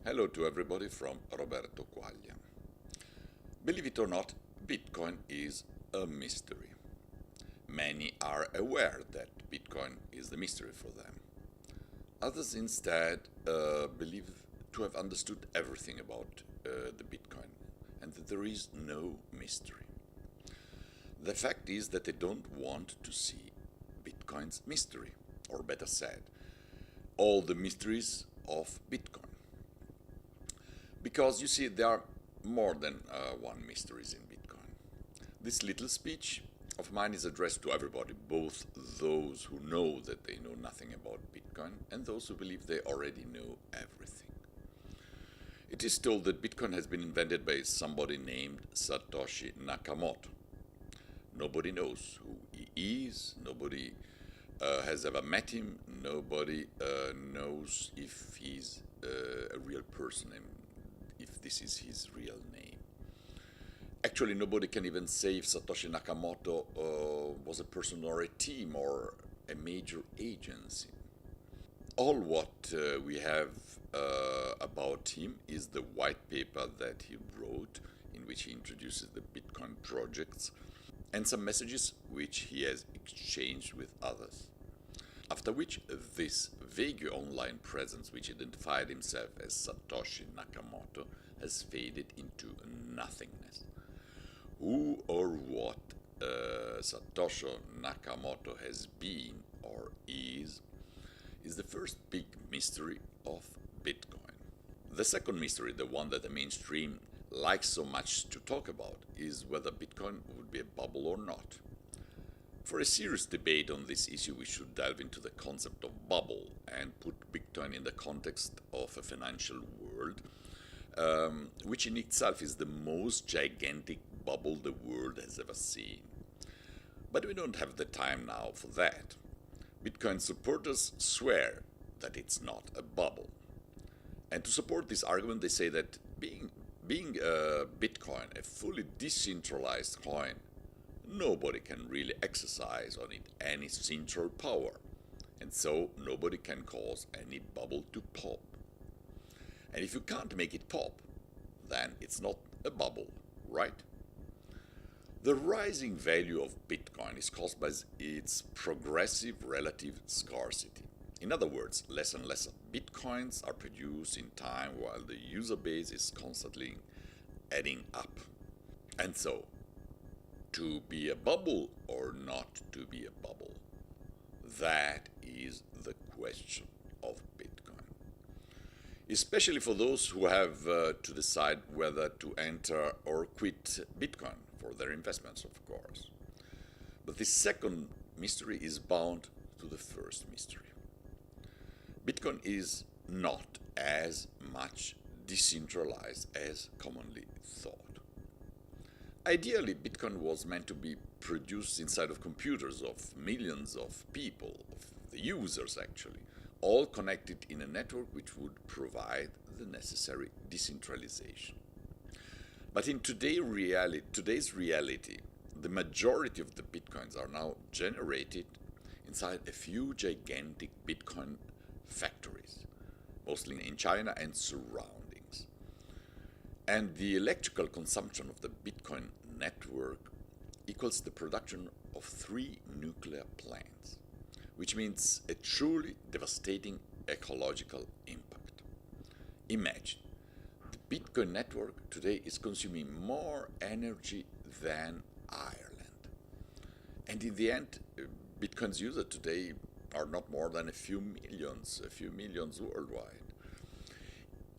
Hello to everybody from Roberto Quaglia. Believe it or not, Bitcoin is a mystery. Many are aware that Bitcoin is the mystery for them. Others instead believe to have understood everything about the Bitcoin and that there is no mystery. The fact is that they don't want to see Bitcoin's mystery, or better said, all the mysteries of Bitcoin. Because you see, there are more than one mysteries in Bitcoin. This little speech of mine is addressed to everybody, both those who know that they know nothing about Bitcoin and those who believe they already know everything. It is told that Bitcoin has been invented by somebody named Satoshi Nakamoto. Nobody knows who he is, nobody has ever met him, nobody knows if he's a real person and if this is his real name. Actually, nobody can even say if Satoshi Nakamoto was a person or a team or a major agency. All what we have about him is the white paper that he wrote, in which he introduces the Bitcoin projects, and some messages which he has exchanged with others. After which, this vague online presence, which identified himself as Satoshi Nakamoto, has faded into nothingness. Who or what Satoshi Nakamoto has been or is the first big mystery of Bitcoin. The second mystery, the one that the mainstream likes so much to talk about, is whether Bitcoin would be a bubble or not. For a serious debate on this issue, we should delve into the concept of bubble and put Bitcoin in the context of a financial world, which in itself is the most gigantic bubble the world has ever seen. But we don't have the time now for that. Bitcoin supporters swear that it's not a bubble. And to support this argument, they say that being Bitcoin a fully decentralized coin, nobody can really exercise on it any central power, and so nobody can cause any bubble to pop. And if you can't make it pop, then it's not a bubble, right? The rising value of Bitcoin is caused by its progressive relative scarcity. In other words, less and less Bitcoins are produced in time while the user base is constantly adding up. And so, to be a bubble or not to be a bubble? That is the question of Bitcoin. Especially for those who have to decide whether to enter or quit Bitcoin for their investments, of course. But this second mystery is bound to the first mystery. Bitcoin is not as much decentralized as commonly thought. Ideally, Bitcoin was meant to be produced inside of computers of millions of people, of the users actually, all connected in a network which would provide the necessary decentralization. But in today's reality, the majority of the Bitcoins are now generated inside a few gigantic Bitcoin factories, mostly in China and surroundings. And the electrical consumption of the Bitcoin network equals the production of 3 nuclear plants, which means a truly devastating ecological impact. Imagine, the Bitcoin network today is consuming more energy than Ireland. And in the end, Bitcoin's users today are not more than a few millions worldwide.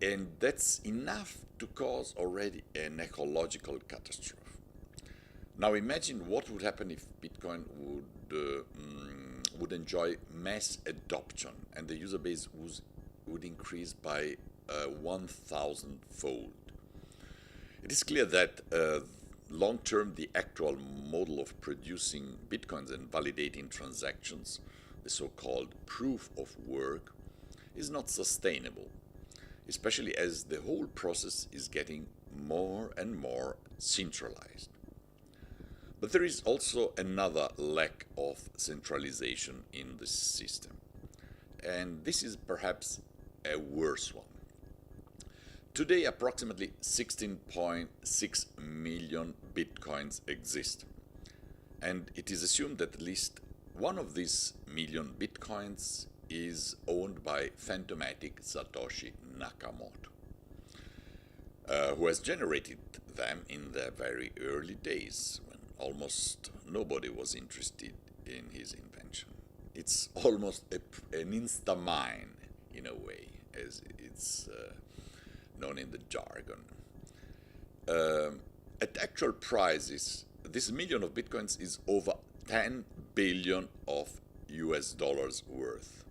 And that's enough to cause already an ecological catastrophe. Now imagine what would happen if Bitcoin would enjoy mass adoption and the user base would increase by 1,000-fold. It is clear that long term the actual model of producing Bitcoins and validating transactions, the so-called proof of work, is not sustainable, especially as the whole process is getting more and more centralized. But there is also another lack of centralization in the system, and this is perhaps a worse one. Today, approximately 16.6 million bitcoins exist, and it is assumed that at least one of these million bitcoins is owned by phantomatic Satoshi Nakamoto, who has generated them in the very early days when almost nobody was interested in his invention. It's almost an insta-mine in a way, as it's known in the jargon. At actual prices, this million of bitcoins is over 10 billion of US dollars worth.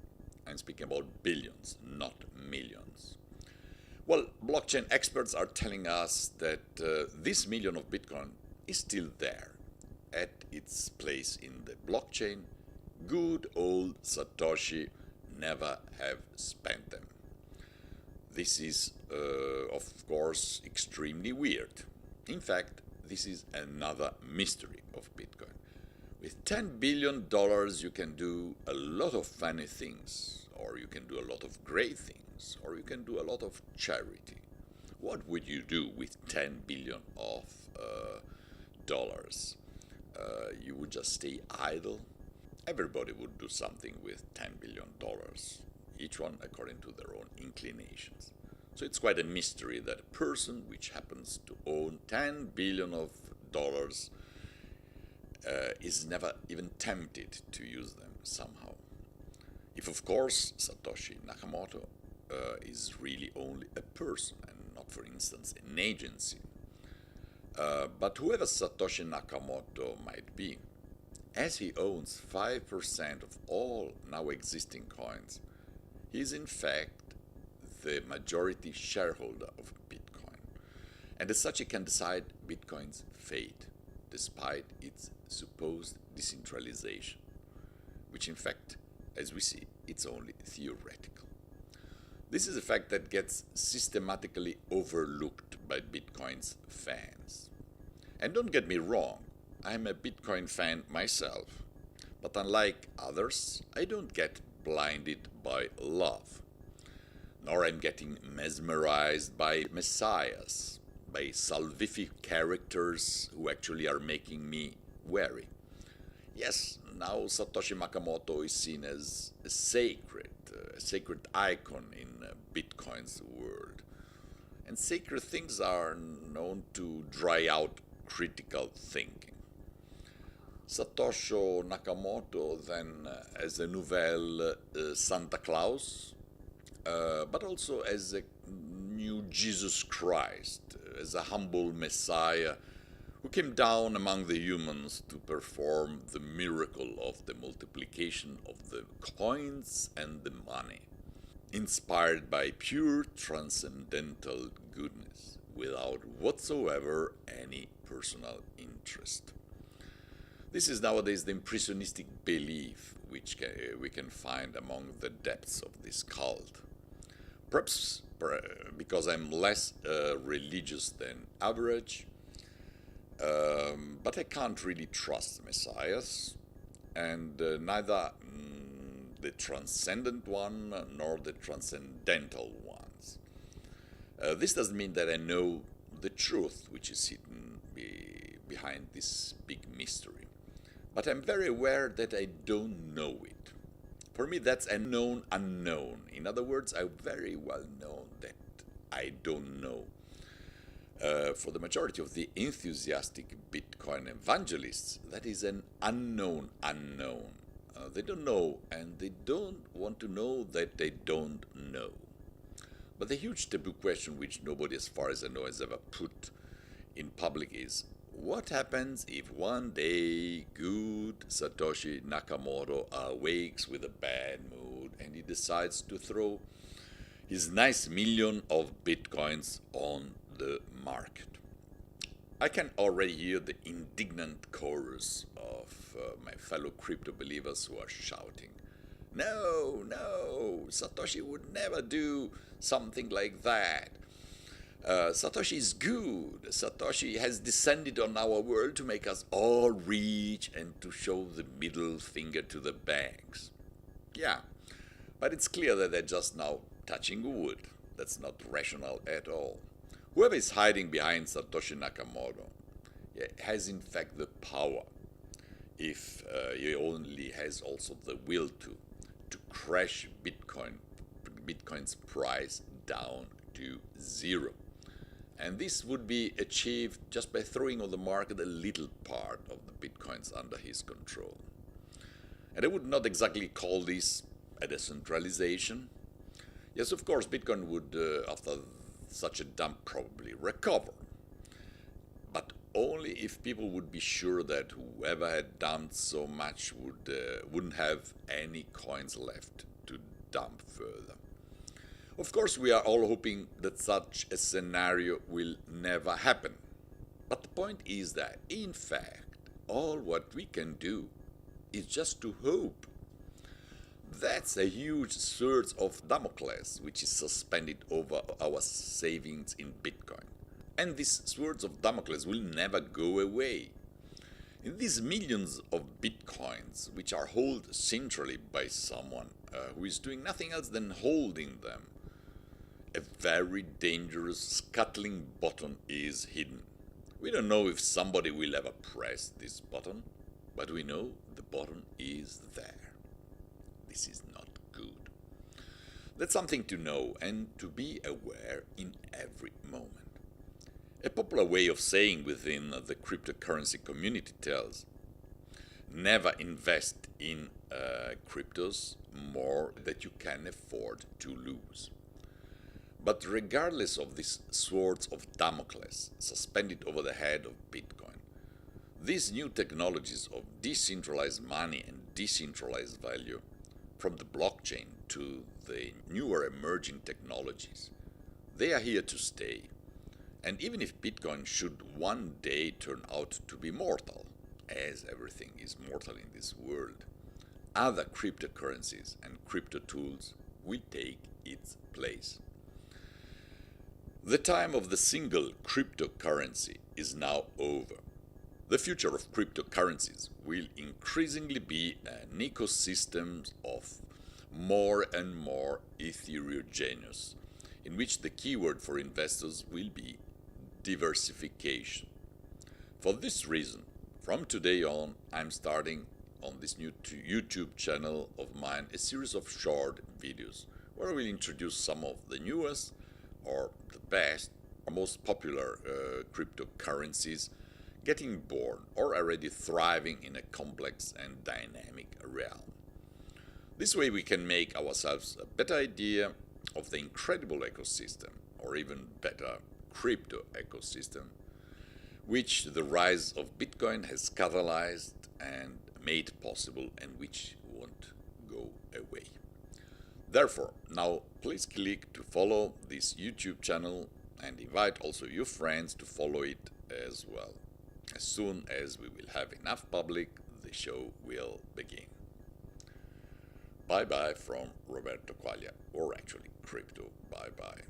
I'm speaking about billions, not millions. Well, blockchain experts are telling us that this million of Bitcoin is still there at its place in the blockchain. Good old Satoshi never have spent them. This is, of course, extremely weird. In fact, this is another mystery of Bitcoin. With $10 billion, you can do a lot of funny things, or you can do a lot of great things, or you can do a lot of charity. What would you do with 10 billion of dollars? You would just stay idle? Everybody would do something with $10 billion, each one according to their own inclinations. So it's quite a mystery that a person which happens to own 10 billion of dollars is never even tempted to use them somehow. If, of course, Satoshi Nakamoto is really only a person and not, for instance, an agency. But whoever Satoshi Nakamoto might be, as he owns 5% of all now existing coins, he is in fact the majority shareholder of Bitcoin. And as such, he can decide Bitcoin's fate, despite its supposed decentralization, which in fact, as we see, it's only theoretical. This is a fact that gets systematically overlooked by Bitcoin's fans. And don't get me wrong, I'm a Bitcoin fan myself, but unlike others, I don't get blinded by love, nor I'm getting mesmerized by messiahs, by salvific characters who actually are making me wary. Yes, now Satoshi Nakamoto is seen as a sacred icon in Bitcoin's world. And sacred things are known to dry out critical thinking. Satoshi Nakamoto then as a nouvelle Santa Claus, but also as a new Jesus Christ, as a humble Messiah who came down among the humans to perform the miracle of the multiplication of the coins and the money, inspired by pure transcendental goodness, without whatsoever any personal interest. This is nowadays the impressionistic belief which we can find among the depths of this cult. Perhaps because I'm less religious than average, but I can't really trust messiahs, and neither the transcendent one nor the transcendental ones. This doesn't mean that I know the truth which is hidden behind this big mystery, but I'm very aware that I don't know it. For me, that's a known unknown. In other words, I very well know that I don't know. For the majority of the enthusiastic Bitcoin evangelists, that is an unknown unknown. They don't know, and they don't want to know that they don't know. But the huge taboo question which nobody, as far as I know, has ever put in public is, what happens if one day good Satoshi Nakamoto awakes with a bad mood and he decides to throw his nice million of Bitcoins on the market? I can already hear the indignant chorus of my fellow crypto believers who are shouting, "No, no, Satoshi would never do something like that. Satoshi is good. Satoshi has descended on our world to make us all rich and to show the middle finger to the banks." Yeah, but it's clear that they're just now touching wood. That's not rational at all. Whoever is hiding behind Satoshi Nakamoto has in fact the power, if he only has also the will to crash Bitcoin's price down to zero. And this would be achieved just by throwing on the market a little part of the Bitcoins under his control. And I would not exactly call this a decentralization. Yes, of course, Bitcoin would, after such a dump, probably recover. But only if people would be sure that whoever had dumped so much wouldn't have any coins left to dump further. Of course, we are all hoping that such a scenario will never happen. But the point is that, in fact, all what we can do is just to hope. That's a huge sword of Damocles which is suspended over our savings in Bitcoin. And these swords of Damocles will never go away. In these millions of Bitcoins, which are held centrally by someone who is doing nothing else than holding them, a very dangerous scuttling button is hidden. We don't know if somebody will ever press this button, but we know the button is there. This is not good. That's something to know and to be aware in every moment. A popular way of saying within the cryptocurrency community tells, never invest in cryptos more than you can afford to lose. But regardless of these swords of Damocles suspended over the head of Bitcoin, these new technologies of decentralized money and decentralized value, from the blockchain to the newer emerging technologies, they are here to stay. And even if Bitcoin should one day turn out to be mortal, as everything is mortal in this world, other cryptocurrencies and crypto tools will take its place. The time of the single cryptocurrency is now over. The future of cryptocurrencies will increasingly be an ecosystem of more and more heterogeneous, in which the keyword for investors will be diversification. For this reason, from today on, I'm starting on this new YouTube channel of mine a series of short videos where I will introduce some of the newest or the best or most popular cryptocurrencies getting born or already thriving in a complex and dynamic realm. This way we can make ourselves a better idea of the incredible ecosystem, or even better, crypto ecosystem, which the rise of Bitcoin has catalyzed and made possible and which won't go away. Therefore, now please click to follow this YouTube channel and invite also your friends to follow it as well. As soon as we will have enough public, the show will begin. Bye bye from Roberto Quaglia, or actually crypto bye bye.